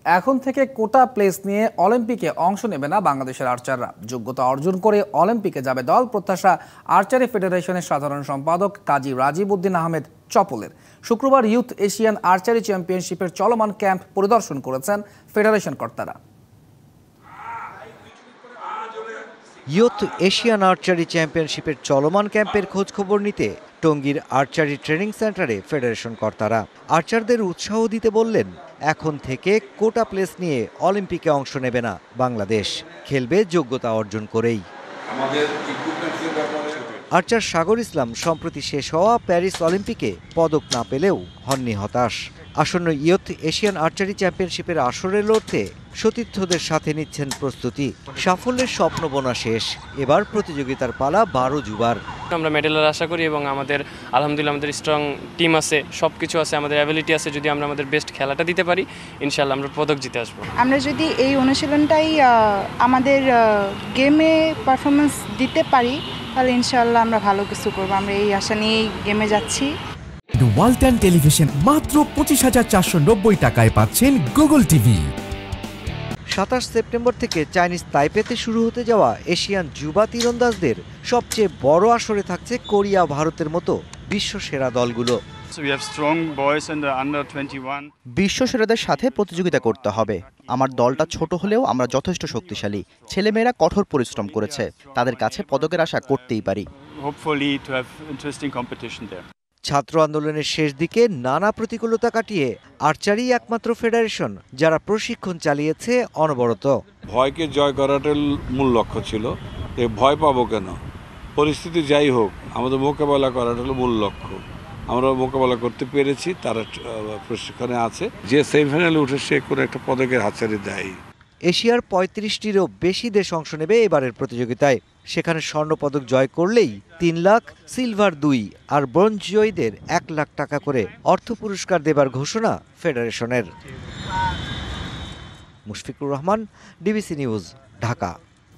এখন থেকে কোটা প্লেস নিয়ে অলিম্পিকে অংশ নেবে না বাংলাদেশের আর্চাররা। যোগ্যতা অর্জন করে অলিম্পিকে যাবে দল, প্রত্যাশা আর্চারি ফেডারেশনের সাধারণ সম্পাদক কাজী রাজীব উদ্দিন আহমেদ চপলের। শুক্রবার ইউথ এশিয়ান আর্চারি চ্যাম্পিয়নশিপের চলমান ক্যাম্প পরিদর্শন করেছেন ফেডারেশন কর্তারা। ইউথ এশিয়ান আর্চারি চ্যাম্পিয়নশিপের চলমান ক্যাম্পের খোঁজ খবর নিতে টঙ্গীর আর্চারি ট্রেনিং সেন্টারে ফেডারেশন কর্তারা আর্চারদের উৎসাহ দিতে বললেন, এখন থেকে কোটা প্লেস নিয়ে অলিম্পিকে অংশ নেবে না বাংলাদেশ, খেলবে যোগ্যতা অর্জন করেই। আর্চার সাগর ইসলাম সম্প্রতি শেষ হওয়া প্যারিস অলিম্পিকে পদক না পেলেও হননি হতাশ। আসন্ন ইউথ এশিয়ান আর্চারি চ্যাম্পিয়নশিপের আসরে লড়তে সতীর্থদের সাথে নিচ্ছেন প্রস্তুতি। সাফল্যের স্বপ্ন বোনা শেষ, এবার প্রতিযোগিতার পালা 12 যুবার। আমরা মেডেলের আশা করি এবং আমাদের আলহামদুলিল্লাহ আমাদের স্ট্রং টিম আছে, সব কিছু আছে, আমাদের অ্যাবিলিটি আছে। যদি আমরা আমাদের বেস্ট খেলাটা দিতে পারি, ইনশাআল্লাহ আমরা পদক জিতে আসবো। আমরা যদি এই অনুশীলনটাই আমাদের গেমে পারফরমেন্স দিতে পারি, তাহলে ইনশাআল্লাহ আমরা ভালো কিছু করবো। আমরা এই আশা নিয়েই গেমে যাচ্ছি। ওয়ালটন টেলিভিশন মাত্র 25,490 টাকায় পাচ্ছেন গুগল টিভি। 27 সেপ্টেম্বর থেকে চাইনিজ তাইপেতে শুরু হতে যাওয়া এশিয়ান যুবা তীরন্দাজদের সবচেয়ে বড় আসরে থাকছে কোরিয়া, ভারতের মতো বিশ্ব সেরা দলগুলো। বিশ্বসেরাদের সাথে প্রতিযোগিতা করতে হবে। আমার দলটা ছোট হলেও আমরা যথেষ্ট শক্তিশালী। ছেলেমেয়েরা কঠোর পরিশ্রম করেছে, তাদের কাছে পদকের আশা করতেই পারি। ছাত্র আন্দোলনের শেষ দিকে নানা প্রতিকূলতা কাটিয়ে আর্চারি একমাত্র ফেডারেশন যারা প্রশিক্ষণ চালিয়েছে অনবরত। ভয়কে জয় করাটাই মূল লক্ষ্য ছিল। ভয় পাবো কেন, পরিস্থিতি যাই হোক আমাদের মোকাবেলা করাটা হলো মূল লক্ষ্য। আমরা মোকাবেলা করতে পেরেছি, তারা প্রশিক্ষণে আছে। যে সেমিফাইনালে উঠে সে কোনো একটা পদকের হাতছানি দেয়। এশিয়ার 35টিরও বেশি দেশ অংশ নেবে এবারের প্রতিযোগিতায়। সেখানে স্বর্ণপদক জয় করলেই 3 লাখ, সিলভার 2 আর ব্রোঞ্জ জয়ীদের 1 লাখ টাকা করে অর্থ পুরস্কার দেবার ঘোষণা ফেডারেশনের। Mushfiqur Rahman, DBC news, Dhaka.